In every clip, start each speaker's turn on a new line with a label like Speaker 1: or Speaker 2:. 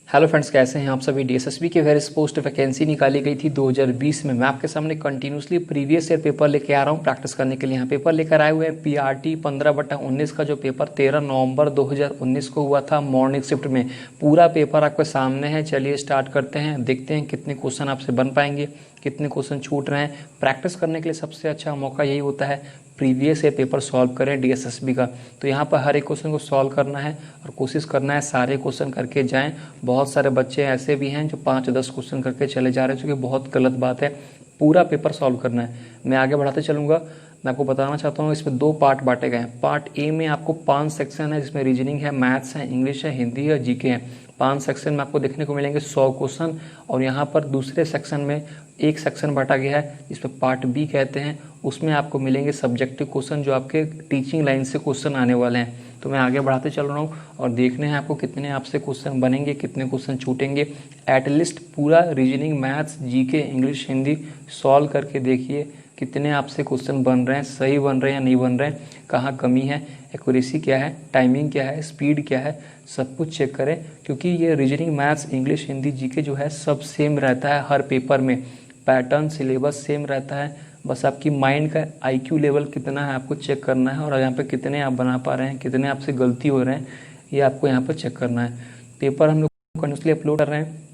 Speaker 1: Hello friends, कैसे हैं आप सभी। डीएसएसबी की वेरियस पोस्ट वैकेंसी निकाली गई थी 2020 में। मैं आपके सामने कंटिन्यूसली प्रीवियस ईयर पेपर लेके आ रहा हूं प्रैक्टिस करने के लिए। यहाँ पेपर लेकर आए हुए हैं पीआरटी 15/19 का जो पेपर 13 नवंबर 2019 को हुआ था मॉर्निंग शिफ्ट में। पूरा पेपर आपके सामने है। चलिए स्टार्ट करते हैं, देखते हैं कितने क्वेश्चन आपसे बन पाएंगे, कितने क्वेश्चन छूट रहे हैं। प्रैक्टिस करने के लिए सबसे अच्छा मौका यही होता है, प्रीवियस ईयर पेपर सॉल्व करें डीएसएसबी का। तो यहाँ पर हर एक क्वेश्चन को सॉल्व करना है और कोशिश करना है सारे क्वेश्चन करके जाएं। बहुत सारे बच्चे ऐसे भी हैं जो 5-10 क्वेश्चन करके चले जा रहे हैं, जो कि बहुत गलत बात है। पूरा पेपर सॉल्व करना है। मैं आगे बढ़ाते चलूँगा। मैं आपको बताना चाहता हूँ, इसमें 2 पार्ट बांटे गए हैं। पार्ट ए में आपको 5 सेक्शन है, जिसमें रीजनिंग है, मैथ्स है, इंग्लिश है, हिंदी है, जीके है। 5 सेक्शन में आपको देखने को मिलेंगे 100 क्वेश्चन। और यहाँ पर दूसरे सेक्शन में एक सेक्शन बांटा गया है, जिसमें पार्ट बी कहते हैं। उसमें आपको मिलेंगे सब्जेक्टिव क्वेश्चन, जो आपके टीचिंग लाइन से क्वेश्चन आने वाले हैं। तो मैं आगे बढ़ाते चल रहा हूँ और देखने हैं आपको कितने आपसे क्वेश्चन बनेंगे, कितने क्वेश्चन छूटेंगे। एटलीस्ट पूरा reasoning, maths, GK, English, Hindi solve करके देखिए कितने आपसे क्वेश्चन बन रहे हैं, सही बन रहे हैं या नहीं बन रहे हैं, कहाँ कमी है, एक्यूरेसी क्या है, टाइमिंग क्या है, स्पीड क्या है, सब कुछ चेक करें। क्योंकि ये reasoning, maths, English, Hindi, GK जो है सब सेम रहता है हर पेपर में। पैटर्न, सिलेबस सेम रहता है। बस आपकी माइंड का आईक्यू लेवल कितना है आपको चेक करना है, और यहाँ पे कितने आप बना पा रहे हैं, कितने आपसे गलती हो रहे हैं, ये आपको यहाँ पर चेक करना है। पेपर हम लोग कंटिन्यूसली अपलोड कर रहे हैं।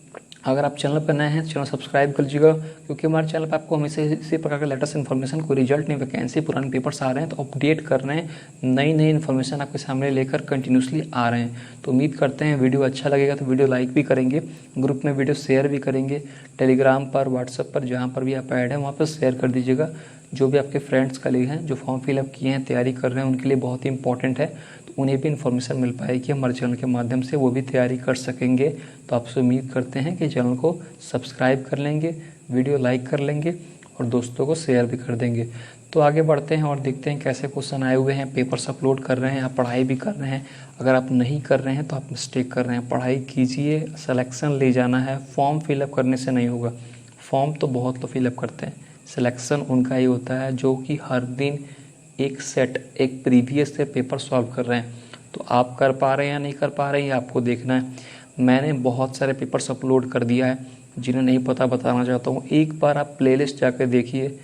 Speaker 1: अगर आप चैनल पर नए हैं, चैनल सब्सक्राइब कर लीजिएगा, क्योंकि हमारे चैनल पर आपको हमेशा इसी प्रकार का लेटेस्ट इन्फॉर्मेशन, कोई रिजल्ट नहीं, वैकेंसी, पुराने पेपर्स आ रहे हैं तो अपडेट कर रहे हैं। नई नई इन्फॉर्मेशन आपके सामने लेकर कंटिन्यूसली आ रहे हैं। तो उम्मीद करते हैं वीडियो अच्छा लगेगा तो वीडियो लाइक भी करेंगे, ग्रुप में वीडियो शेयर भी करेंगे, टेलीग्राम पर, व्हाट्सएप पर, जहाँ पर भी आप ऐड हैं वहाँ पर शेयर कर दीजिएगा। जो भी आपके फ्रेंड्स कलीग हैं जो फॉर्म फिलअप किए हैं, तैयारी कर रहे हैं, उनके लिए बहुत ही इंपॉर्टेंट है। तो उन्हें भी इन्फॉर्मेशन मिल पाएगी हमारे चैनल के माध्यम से, वो भी तैयारी कर सकेंगे। तो आपसे उम्मीद करते हैं कि चैनल को सब्सक्राइब कर लेंगे, वीडियो लाइक कर लेंगे और दोस्तों को शेयर भी कर देंगे। तो आगे बढ़ते हैं और देखते हैं कैसे क्वेश्चन आए हुए हैं। पेपर्स अपलोड कर रहे हैं, आप पढ़ाई भी कर रहे हैं। अगर आप नहीं कर रहे हैं तो आप मिस्टेक कर रहे हैं। पढ़ाई कीजिए, सिलेक्शन ले जाना है। फॉर्म फिलअप करने से नहीं होगा। फॉर्म तो बहुत लोग फिलअप करते हैं, सिलेक्शन उनका ही होता है जो कि हर दिन एक सेट, एक प्रीवियस से पेपर सॉल्व कर रहे हैं। तो आप कर पा रहे हैं या नहीं कर पा रहे हैं, ये आपको देखना है। मैंने बहुत सारे पेपर्स अपलोड कर दिया है, जिन्हें नहीं पता बताना चाहता हूँ। एक बार आप प्लेलिस्ट जाकर देखिए,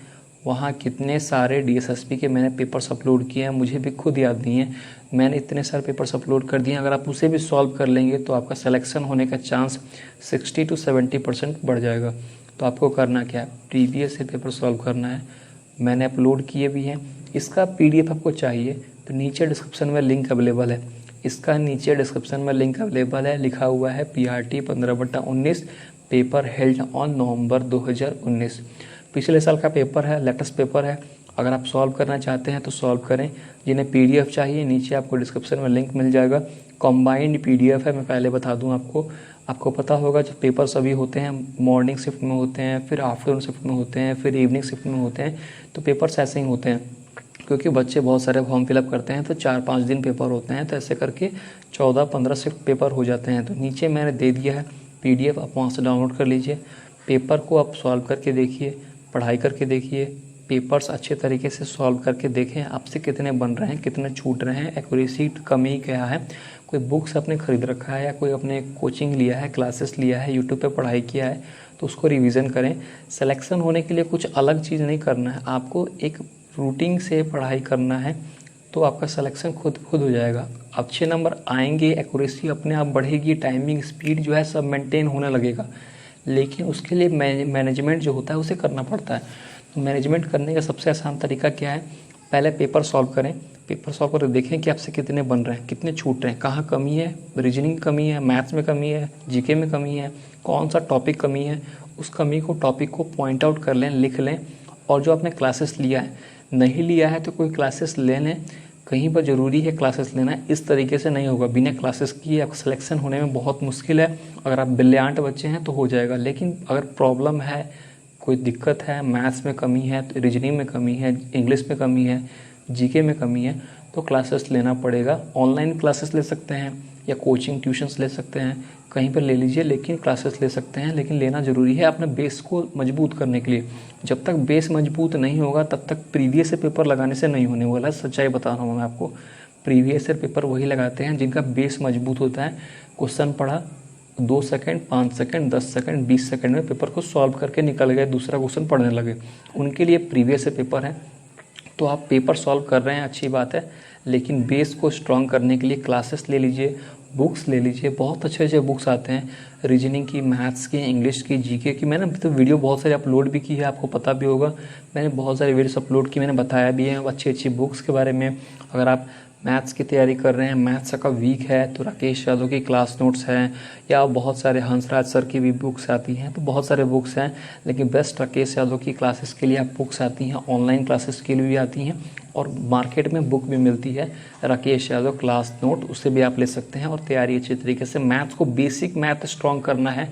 Speaker 1: वहाँ कितने सारे डीएसएसबी के मैंने पेपर्स अपलोड किए हैं, मुझे भी खुद याद नहीं है। मैंने इतने सारे पेपर्स अपलोड कर दिए हैं। अगर आप उसे भी सॉल्व कर लेंगे तो आपका सिलेक्शन होने का चांस 60 to 70% बढ़ जाएगा। तो आपको करना क्या है, प्रीवियस ईयर पेपर सॉल्व करना है। मैंने अपलोड किए भी हैं। इसका पीडीएफ आपको चाहिए तो नीचे डिस्क्रिप्शन में लिंक अवेलेबल है। इसका नीचे डिस्क्रिप्शन में लिंक अवेलेबल है, लिखा हुआ है PRT 15/19 paper held on November 2019। पिछले साल का पेपर है, लेटेस्ट पेपर है। अगर आप सॉल्व करना चाहते हैं तो सॉल्व करें। जिन्हें पीडीएफ चाहिए, नीचे आपको डिस्क्रिप्शन में लिंक मिल जाएगा। कंबाइंड पीडीएफ है। मैं पहले बता दूं आपको पता होगा जो पेपर सभी होते हैं मॉर्निंग शिफ्ट में होते हैं, फिर आफ्टरनून शिफ्ट में होते हैं, फिर इवनिंग शिफ्ट में होते हैं। तो पेपर्स ऐसे ही होते हैं, क्योंकि बच्चे बहुत सारे फॉर्म फिलअप करते हैं तो 4-5 दिन पेपर होते हैं। तो ऐसे करके 14-15 शिफ्ट पेपर हो जाते हैं। तो नीचे मैंने दे दिया है पीडीएफ, आप वहाँ से डाउनलोड कर लीजिए। पेपर को आप सॉल्व करके देखिए, पढ़ाई करके देखिए, पेपर्स अच्छे तरीके से सॉल्व करके देखें आपसे कितने बन रहे हैं, कितने छूट रहे हैं, एक्यूरेसी कमी क्या है। कोई बुक्स आपने खरीद रखा है या कोई अपने कोचिंग लिया है, क्लासेस लिया है, यूट्यूब पे पढ़ाई किया है, तो उसको रिवीजन करें। सिलेक्शन होने के लिए कुछ अलग चीज़ नहीं करना है, आपको एक रूटीन से पढ़ाई करना है, तो आपका सिलेक्शन खुद हो जाएगा। अच्छे नंबर आएंगे, एक्यूरेसी अपने आप बढ़ेगी, टाइमिंग, स्पीड जो है सब मेंटेन होने लगेगा। लेकिन उसके लिए मैनेजमेंट जो होता है उसे करना पड़ता है। तो मैनेजमेंट करने का सबसे आसान तरीका क्या है, पहले पेपर सॉल्व करें। पेपर सॉल्व करके देखें कि आपसे कितने बन रहे हैं, कितने छूट रहे हैं, कहाँ कमी है, रीजनिंग कमी है, मैथ्स में कमी है, जीके में कमी है, कौन सा टॉपिक कमी है। उस कमी को, टॉपिक को पॉइंट आउट कर लें, लिख लें। और जो आपने क्लासेस लिया है, नहीं लिया है तो कोई क्लासेस ले लें। कहीं पर ज़रूरी है क्लासेस लेना, इस तरीके से नहीं होगा। बिना क्लासेस किए आपका सिलेक्शन होने में बहुत मुश्किल है। अगर आप ब्रिलियंट बच्चे हैं तो हो जाएगा, लेकिन अगर प्रॉब्लम है, कोई दिक्कत है, मैथ्स में कमी है, तो रीजनिंग में कमी है, इंग्लिश में कमी है, जीके में कमी है, तो क्लासेस लेना पड़ेगा। ऑनलाइन क्लासेस ले सकते हैं या कोचिंग ट्यूशन्स ले सकते हैं, कहीं पर ले लीजिए, लेकिन क्लासेस ले सकते हैं। लेकिन लेना ज़रूरी है अपने बेस को मजबूत करने के लिए। जब तक बेस मजबूत नहीं होगा तब तक प्रीवियस ईयर पेपर लगाने से नहीं होने वाला। सच्चाई बता रहा हूँ मैं आपको। प्रीवियस ईयर पेपर वही लगाते हैं जिनका बेस मजबूत होता है। क्वेश्चन पढ़ा, 2 सेकंड, 5 सेकंड, 10 सेकंड, 20 सेकंड में पेपर को सॉल्व करके निकल गए, दूसरा क्वेश्चन पढ़ने लगे। उनके लिए प्रीवियस ईयर पेपर है, तो आप पेपर सॉल्व कर रहे हैं, अच्छी बात है, लेकिन बेस को स्ट्रॉन्ग करने के लिए क्लासेस ले लीजिए, बुक्स ले लीजिए। बहुत अच्छे अच्छे बुक्स आते हैं, रीजनिंग की, मैथ्स की, इंग्लिश की, जीके की। मैंने तो वीडियो बहुत सारी अपलोड भी की है, आपको पता भी होगा। मैंने बहुत सारे वीडियोस अपलोड की, मैंने बताया भी है अच्छी अच्छी बुक्स के बारे में। अगर आप मैथ्स की तैयारी कर रहे हैं, मैथ्स का वीक है, तो राकेश यादव की क्लास नोट्स हैं, या बहुत सारे हंसराज सर की भी बुक्स आती हैं, तो बहुत सारे बुक्स हैं। लेकिन बेस्ट राकेश यादव की क्लासेस के लिए आप बुक्स आती हैं, ऑनलाइन क्लासेस के लिए भी आती हैं, और मार्केट में बुक भी मिलती है राकेश यादव क्लास नोट, उससे भी आप ले सकते हैं और तैयारी अच्छी तरीके से। मैथ्स को बेसिक मैथ स्ट्रॉन्ग करना है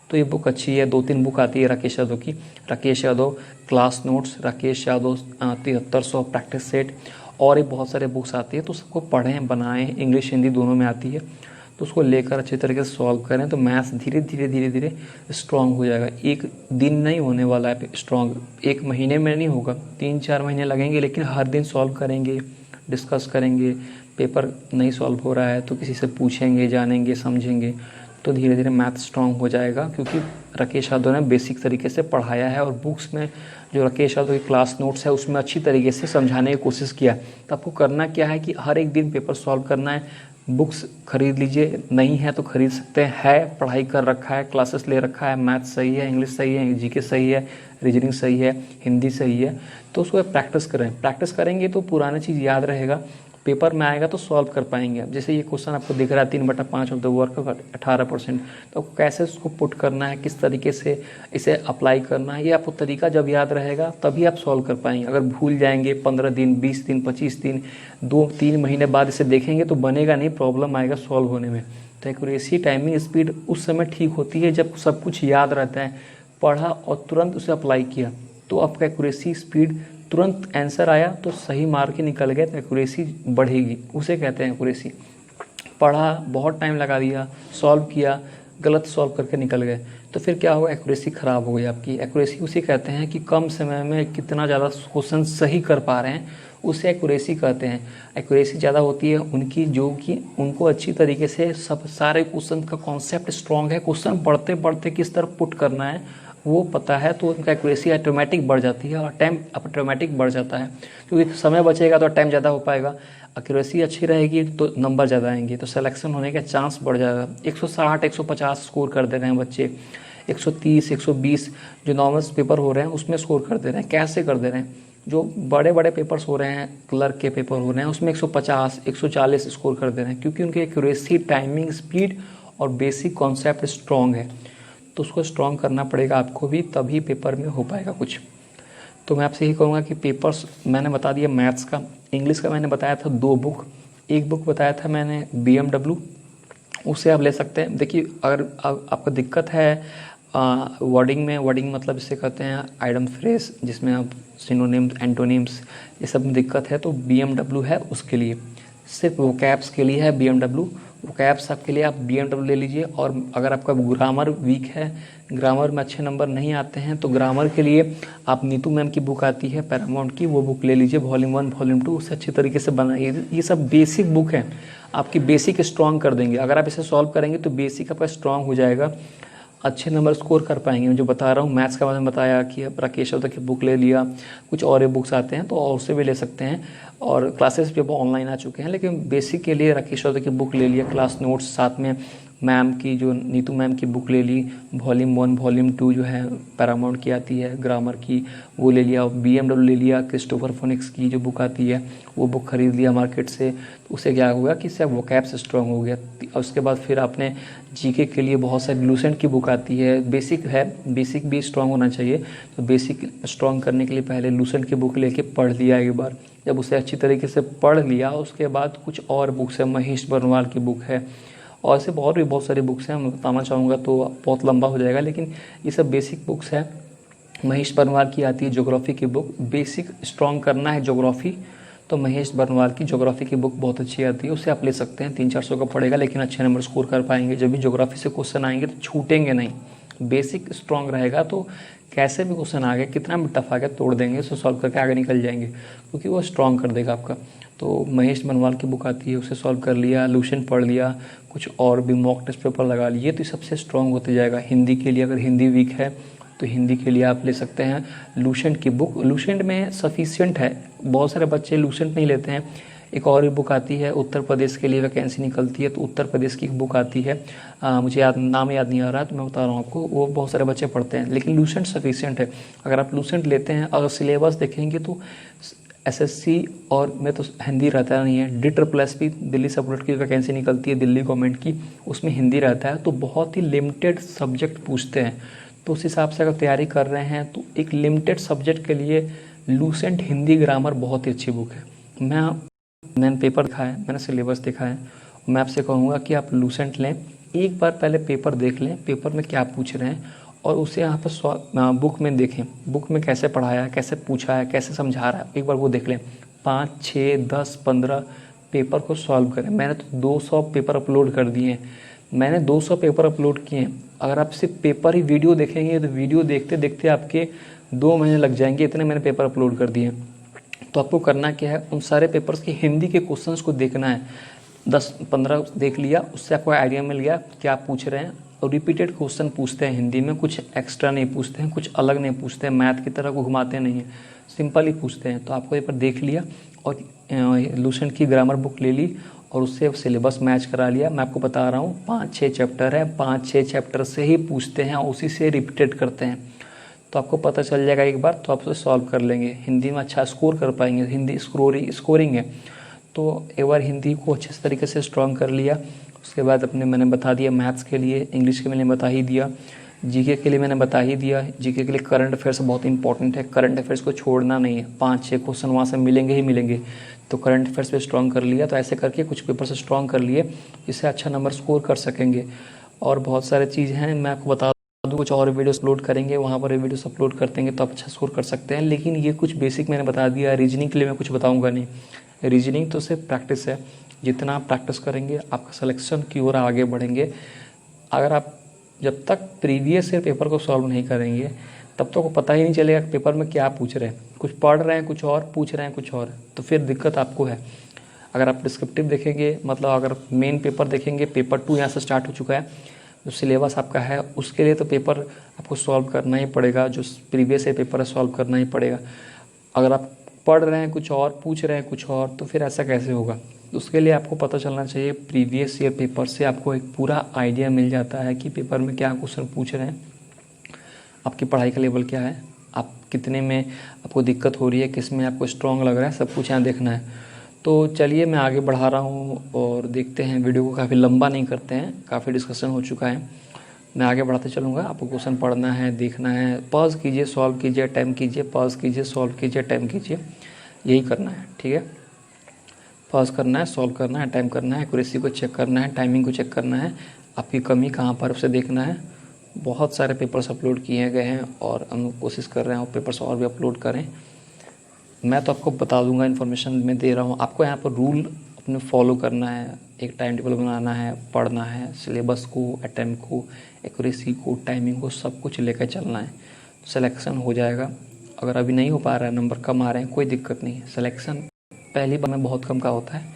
Speaker 1: तो ये बुक अच्छी है। 2-3 बुक आती है राकेश यादव की, Rakesh Yadav class notes, Rakesh Yadav 7300 practice set, और ये बहुत सारे बुक्स आती है, तो सबको पढ़ें, बनाएं, इंग्लिश हिंदी दोनों में आती है, तो उसको लेकर अच्छे तरीके से सॉल्व करें, तो मैथ्स धीरे धीरे धीरे धीरे स्ट्रॉन्ग हो जाएगा। एक दिन नहीं होने वाला है स्ट्रॉन्ग, 1 महीने में नहीं होगा, 3-4 महीने लगेंगे, लेकिन हर दिन सॉल्व करेंगे, डिस्कस करेंगे। पेपर नहीं सॉल्व हो रहा है तो किसी से पूछेंगे, जानेंगे, समझेंगे, तो धीरे धीरे मैथ स्ट्रॉन्ग हो जाएगा, क्योंकि राकेश यादव ने बेसिक तरीके से पढ़ाया है, और बुक्स में जो राकेश यादव की क्लास नोट्स है उसमें अच्छी तरीके से समझाने की कोशिश किया। तो आपको करना क्या है कि हर एक दिन पेपर सॉल्व करना है, बुक्स खरीद लीजिए, नहीं है तो खरीद सकते हैं, पढ़ाई कर रखा है, क्लासेस ले रखा है, मैथ सही है, इंग्लिश सही है, जीके सही है, रीजनिंग सही है, हिंदी सही है, तो उसको प्रैक्टिस करें। प्रैक्टिस करेंगे तो पुरानी चीज़ याद रहेगा, पेपर में आएगा तो सॉल्व कर पाएंगे। अब जैसे ये क्वेश्चन आपको दिख रहा है 3/5 ऑफ द वर्क 18%, तो कैसे उसको पुट करना है, किस तरीके से इसे अप्लाई करना है, ये आपको तरीका जब याद रहेगा तभी आप सॉल्व कर पाएंगे। अगर भूल जाएंगे 15 दिन, 20 दिन, 25 दिन, 2-3 महीने बाद इसे देखेंगे तो बनेगा नहीं, प्रॉब्लम आएगा सॉल्व होने में। तो एक्यूरेसी, टाइमिंग, स्पीड उस समय ठीक होती है जब सब कुछ याद रहता है, पढ़ा और तुरंत उसे अप्लाई किया, तो आपका एक्यूरेसी, स्पीड, तुरंत आंसर आया तो सही मार्क ही निकल गए, तो एक्यूरेसी बढ़ेगी, उसे कहते हैं एक्यूरेसी। पढ़ा, बहुत टाइम लगा दिया, सॉल्व किया, गलत सॉल्व करके निकल गए, तो फिर क्या होगा, एक्यूरेसी ख़राब हो गई आपकी। एक्यूरेसी उसे कहते हैं कि कम समय में कितना ज़्यादा क्वेश्चन सही कर पा रहे हैं, उसे एक्यूरेसी कहते हैं। एक्यूरेसी ज़्यादा होती है उनकी जो कि उनको अच्छी तरीके से सब सारे क्वेश्चन का कॉन्सेप्ट स्ट्रॉन्ग है, क्वेश्चन पढ़ते पढ़ते किस तरह पुट करना है वो पता है, तो उनका एक्यूरेसी ऑटोमेटिक बढ़ जाती है, और टाइम ऑटोमेटिक बढ़ जाता है, क्योंकि समय बचेगा तो टाइम ज़्यादा हो पाएगा। एक्यूरेसी अच्छी रहेगी तो नंबर ज़्यादा आएंगे, तो सिलेक्शन होने का चांस बढ़ जाएगा। 160, 150 स्कोर कर दे रहे हैं बच्चे, 130, 120 जो नॉर्मल पेपर हो रहे हैं उसमें स्कोर कर दे रहे हैं। कैसे कर दे रहे हैं, जो बड़े बड़े पेपर्स हो रहे हैं, क्लर्क के पेपर हो रहे हैं, उसमें 150, 140 स्कोर कर दे रहे हैं, क्योंकि उनकी एक्यूरेसी, टाइमिंग, स्पीड और बेसिक कॉन्सेप्ट स्ट्रॉन्ग है। तो उसको स्ट्रॉन्ग करना पड़ेगा आपको भी, तभी पेपर में हो पाएगा कुछ। तो मैं आपसे यही कहूँगा कि पेपर्स मैंने बता दिया मैथ्स का, इंग्लिश का मैंने बताया था 2 बुक, एक बुक बताया था मैंने BMW, उसे आप ले सकते हैं। देखिए अगर आपको दिक्कत है वर्डिंग में, वर्डिंग मतलब इसे कहते हैं आइटम फ्रेज, जिसमें आप सिनोनिम्स, एंटोनिम्स, ये सब में दिक्कत है, तो BMW है उसके लिए, सिर्फ वोकैब्स के लिए है BMW। वोकैब्स आपके लिए आप BMW ले लीजिए। और अगर आपका ग्रामर वीक है, ग्रामर में अच्छे नंबर नहीं आते हैं, तो ग्रामर के लिए आप नीतू मैम की बुक आती है पैरामाउंट की, वो बुक ले लीजिए, वॉल्यूम 1, वॉल्यूम 2, उसे अच्छी तरीके से बनाइए। ये सब बेसिक बुक है, आपकी बेसिक स्ट्रॉन्ग कर देंगे। अगर आप इसे सॉल्व करेंगे तो बेसिक आपका स्ट्रॉन्ग हो जाएगा, अच्छे नंबर स्कोर कर पाएंगे। मैं जो बता रहा हूँ मैथ्स का मैंने बताया कि राकेश यादव की बुक ले लिया, कुछ और बुक्स आते हैं तो और से भी ले सकते हैं, और क्लासेस भी ऑनलाइन आ चुके हैं, लेकिन बेसिक के लिए राकेश यादव की बुक ले लिया, क्लास नोट्स, साथ में मैम की जो नीतू मैम की बुक ले ली, वॉल्यूम 1, वॉल्यूम 2 जो है पैरामाउंट की आती है ग्रामर की, वो ले लिया, BMW ले लिया, क्रिस्टोफर फोनिक्स की जो बुक आती है वो बुक खरीद लिया मार्केट से। तो उससे क्या हुआ कि इससे वोकैब्स स्ट्रॉन्ग हो गया। और उसके बाद फिर आपने जीके के लिए बहुत सारी लूसेंट की बुक आती है, बेसिक है, बेसिक भी स्ट्रॉन्ग होना चाहिए, तो बेसिक स्ट्रॉन्ग करने के लिए पहले लूसेंट की बुक लेके पढ़ लिया एक बार। जब उसे अच्छी तरीके से पढ़ लिया उसके बाद कुछ और बुक्स है, महेश बर्नवाल की बुक है, और ऐसे और भी बहुत सारी बुक्स हैं, मैं बताना चाहूँगा तो बहुत लंबा हो जाएगा, लेकिन ये सब बेसिक बुक्स है। महेश बर्नवाल की आती है ज्योग्राफी की बुक, बेसिक स्ट्रॉन्ग करना है ज्योग्राफी, तो महेश बर्नवाल की ज्योग्राफी की बुक बहुत अच्छी आती है, उसे आप ले सकते हैं। 300-400 का पड़ेगा, लेकिन अच्छे नंबर स्कोर कर पाएंगे। जब भी ज्योग्राफी से क्वेश्चन आएंगे तो छूटेंगे नहीं, बेसिक स्ट्रांग रहेगा तो कैसे भी क्वेश्चन आ गया, कितना भी टफ आ गया, तोड़ देंगे, उसको सॉल्व करके आगे निकल जाएंगे, क्योंकि वो स्ट्रांग कर देगा आपका। तो महेश बनवाल की बुक आती है, उसे सॉल्व कर लिया, लूसेंट पढ़ लिया, कुछ और भी मॉक टेस्ट पेपर लगा लिए, तो सबसे स्ट्रांग होते जाएगा। हिंदी के लिए अगर हिंदी वीक है तो हिंदी के लिए आप ले सकते हैं लूसेंट की बुक। लूसेंट में सफिशिएंट है, बहुत सारे बच्चे लूसेंट नहीं लेते हैं। एक और भी बुक आती है, उत्तर प्रदेश के लिए वैकेंसी निकलती है, तो उत्तर प्रदेश की बुक आती है, मुझे नाम याद नहीं आ रहा, तो मैं बता रहा हूँ आपको, वो बहुत सारे बच्चे पढ़ते हैं, लेकिन लूसेंट सफिशिएंट है। अगर आप लूसेंट लेते हैं, अगर सिलेबस देखेंगे तो एसएससी और में तो हिंदी रहता नहीं है, DSSS दिल्ली सब बोर्ड की वैकेंसी निकलती है दिल्ली गवर्नमेंट की, उसमें हिंदी रहता है, तो बहुत ही लिमिटेड सब्जेक्ट पूछते हैं। तो उस हिसाब से अगर तैयारी कर रहे हैं तो एक लिमिटेड सब्जेक्ट के लिए लूसेंट हिंदी ग्रामर बहुत ही अच्छी बुक है। मैंने पेपर देखा है, मैंने सिलेबस देखा है, मैं आपसे कहूँगा कि आप लूसेंट लें, एक बार पहले पेपर देख लें, पेपर में क्या पूछ रहे हैं, और उसे यहाँ पर बुक में देखें, बुक में कैसे पढ़ाया है, कैसे पूछा है, कैसे समझा रहा है, एक बार वो देख लें। 5, 6, 10, 15 पेपर को सॉल्व करें। मैंने तो 200 पेपर अपलोड कर दिए हैं, मैंने 200 पेपर अपलोड किए हैं। अगर आप सिर्फ पेपर ही वीडियो देखेंगे तो वीडियो देखते देखते आपके 2 महीने लग जाएंगे, इतने मैंने पेपर अपलोड कर दिए हैं। तो आपको करना क्या है, उन सारे पेपर्स की हिंदी के क्वेश्चंस को देखना है, 10-15 देख लिया, उससे आपको आइडिया मिल गया क्या पूछ रहे हैं। और रिपीटेड क्वेश्चन पूछते हैं हिंदी में, कुछ एक्स्ट्रा नहीं पूछते हैं, कुछ अलग नहीं पूछते हैं, मैथ की तरह को घुमाते नहीं हैं, सिंपल ही पूछते हैं। तो आपको ये पर देख लिया और लूसेंट की ग्रामर बुक ले ली और उससे सिलेबस मैच करा लिया। मैं आपको बता रहा हूँ 5-6 चैप्टर है, 5-6 चैप्टर से ही पूछते हैं, उसी से रिपीटेड करते हैं, तो आपको पता चल जाएगा एक बार, तो आप उसे सॉल्व कर लेंगे, हिंदी में अच्छा स्कोर कर पाएंगे। हिंदी स्कोरिंग है, तो एक बार हिंदी को अच्छे तरीके से स्ट्रॉन्ग कर लिया। उसके बाद मैंने बता दिया मैथ्स के लिए, इंग्लिश के मैंने बता ही दिया, जीके के लिए मैंने बता ही दिया। जीके के लिए करंट अफेयर्स बहुत इंपॉर्टेंट है, करंट अफेयर्स को छोड़ना नहीं है, 5-6 क्वेश्चन वहाँ से मिलेंगे ही मिलेंगे, तो करंट अफेयर्स पे स्ट्रॉन्ग कर लिया। तो ऐसे करके कुछ पेपर से स्ट्रॉन्ग कर लिए, जिससे अच्छा नंबर स्कोर कर सकेंगे। और बहुत सारे चीज़ हैं, मैं आपको बता दूँ, कुछ और वीडियोस अपलोड करेंगे, वहाँ पर वीडियोस अपलोड करते हैं तो आप अच्छा स्कोर कर सकते हैं। लेकिन ये कुछ बेसिक मैंने बता दिया। रीजनिंग के लिए मैं कुछ बताऊँगा नहीं, रीजनिंग तो सिर्फ प्रैक्टिस है, जितना आप प्रैक्टिस करेंगे आपका सिलेक्शन की ओर आगे बढ़ेंगे। अगर आप जब तक प्रीवियस ईयर पेपर को सॉल्व नहीं करेंगे तब तक तो पता ही नहीं चलेगा कि पेपर में क्या पूछ रहे हैं, कुछ पढ़ रहे हैं कुछ और, पूछ रहे हैं कुछ और, तो फिर दिक्कत आपको है। अगर आप डिस्क्रिप्टिव देखेंगे, मतलब अगर मेन पेपर देखेंगे, पेपर 2 यहाँ से स्टार्ट हो चुका है, जो सिलेबस आपका है उसके लिए तो पेपर आपको सॉल्व करना ही पड़ेगा, जो प्रीवियस ईयर पेपर है सॉल्व करना ही पड़ेगा। अगर आप पढ़ रहे हैं कुछ और, पूछ रहे हैं कुछ और, तो फिर ऐसा कैसे होगा। उसके लिए आपको पता चलना चाहिए, प्रीवियस ईयर पेपर से आपको एक पूरा आइडिया मिल जाता है कि पेपर में क्या क्वेश्चन पूछ रहे हैं, आपकी पढ़ाई का लेवल क्या है, आप कितने में आपको दिक्कत हो रही है, किस में आपको स्ट्रॉन्ग लग रहा है, सब कुछ यहाँ देखना है। तो चलिए मैं आगे बढ़ा रहा हूँ और देखते हैं, वीडियो को काफ़ी लंबा नहीं करते हैं, काफ़ी डिस्कशन हो चुका है, मैं आगे बढ़ाते चलूँगा। आपको क्वेश्चन पढ़ना है, देखना है, पॉज कीजिए, सॉल्व कीजिए, टाइम कीजिए, पॉज कीजिए, सॉल्व कीजिए, टाइम कीजिए, यही करना है, ठीक है। पॉज करना है, सॉल्व करना है, टाइम करना है, एक्यूरेसी को चेक करना है, टाइमिंग को चेक करना है, आपकी कमी कहाँ पर उसे देखना है। बहुत सारे पेपर्स अपलोड किए गए हैं और हम कोशिश कर रहे हैं और पेपर्स और भी अपलोड करें। मैं तो आपको बता दूंगा, इन्फॉर्मेशन मैं दे रहा हूँ आपको। यहाँ पर रूल अपने फॉलो करना है, एक टाइम टेबल बनाना है, पढ़ना है, सिलेबस को, अटेम्प्ट को, एक्यूरेसी को, टाइमिंग को, सब कुछ लेकर चलना है, सिलेक्शन हो जाएगा। अगर अभी नहीं हो पा रहा है, नंबर कम आ रहे हैं, कोई दिक्कत नहीं है। सिलेक्शन पहली बार में बहुत कम का होता है,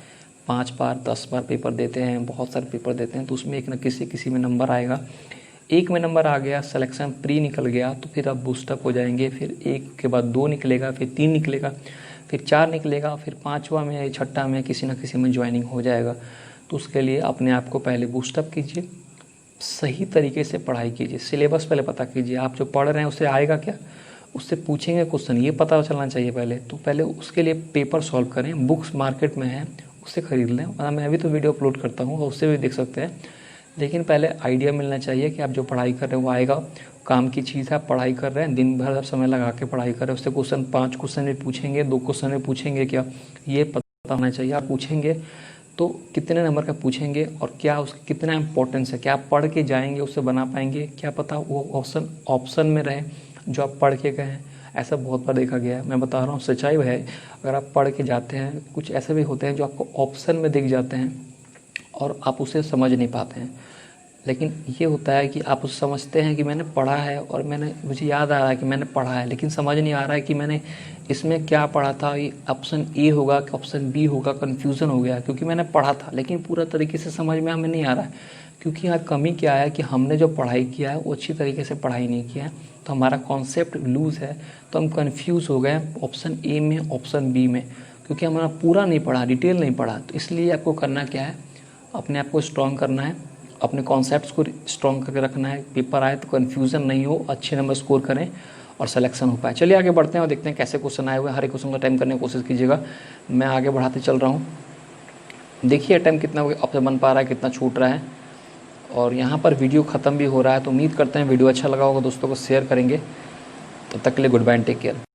Speaker 1: 5 बार 10 बार पेपर देते हैं, बहुत सारे पेपर देते हैं, तो उसमें एक न किसी में नंबर आएगा। एक में नंबर आ गया, सिलेक्शन प्री निकल गया, तो फिर आप बूस्टअप हो जाएंगे, फिर 1 के बाद 2 निकलेगा, फिर 3 निकलेगा, फिर 4 निकलेगा, फिर 5वां में या 6ठा में किसी न किसी में ज्वाइनिंग हो जाएगा। तो उसके लिए अपने आप को पहले बूस्टअप कीजिए, सही तरीके से पढ़ाई कीजिए, सिलेबस पहले पता कीजिए, आप जो पढ़ रहे हैं उससे आएगा क्या, उससे पूछेंगे क्वेश्चन, ये पता चलना चाहिए पहले। तो पहले उसके लिए पेपर सॉल्व करें, बुक्स मार्केट में हैं उससे ख़रीद लें, मैं भी तो वीडियो अपलोड करता हूँ, उससे भी देख सकते हैं। लेकिन पहले आइडिया मिलना चाहिए कि आप जो पढ़ाई कर रहे हैं वो आएगा, काम की चीज़ है, आप पढ़ाई कर रहे हैं, दिन भर समय लगा के पढ़ाई कर रहे हैं, उससे क्वेश्चन 5 क्वेश्चन में पूछेंगे, 2 क्वेश्चन में पूछेंगे क्या, ये पता होना चाहिए। आप पूछेंगे तो कितने नंबर का पूछेंगे और क्या उसका कितना इंपॉर्टेंस है, क्या आप पढ़ के जाएंगे उससे बना पाएंगे, क्या पता वो ऑप्शन में रहे जो आप पढ़ के गए हैं। ऐसा बहुत बार देखा गया है, मैं बता रहा हूँ, सच्चाई है। अगर आप पढ़ के जाते हैं, कुछ ऐसे भी होते हैं जो आपको ऑप्शन में दिख जाते हैं और आप उसे समझ नहीं पाते हैं। लेकिन ये होता है कि आप उसे समझते हैं कि मैंने पढ़ा है और मुझे याद आ रहा है कि मैंने पढ़ा है, लेकिन समझ नहीं आ रहा है कि मैंने इसमें क्या पढ़ा था, ये ऑप्शन ए होगा कि ऑप्शन बी होगा, कन्फ्यूज़न हो गया क्योंकि मैंने पढ़ा था लेकिन पूरा तरीके से समझ में हमें नहीं आ रहा है। क्योंकि यहाँ कमी क्या है कि हमने जो पढ़ाई किया है वो अच्छी तरीके से पढ़ाई नहीं किया है, तो हमारा कॉन्सेप्ट लूज़ है, तो हम कन्फ्यूज़ हो गए ऑप्शन ए में ऑप्शन बी में, क्योंकि हमारा पूरा नहीं पढ़ा, डिटेल नहीं पढ़ा। तो इसलिए आपको करना क्या है, अपने आप को स्ट्रॉन्ग करना है, अपने कॉन्सेप्ट्स को स्ट्रॉन्ग करके रखना है, पेपर आए तो कन्फ्यूज़न नहीं हो, अच्छे नंबर स्कोर करें और सिलेक्शन हो पाए। चलिए आगे बढ़ते हैं और देखते हैं कैसे क्वेश्चन आए हुए हैं। हर एक क्वेश्चन का अटैम्प्ट करने की कोशिश कीजिएगा, मैं आगे बढ़ाते चल रहा हूँ। देखिए अटैम्प्ट कितना आपसे बन पा रहा है, कितना छूट रहा है। और यहाँ पर वीडियो ख़त्म भी हो रहा है, तो उम्मीद करते हैं वीडियो अच्छा लगा होगा, दोस्तों को शेयर करेंगे। तब तक के लिए good bye and take care.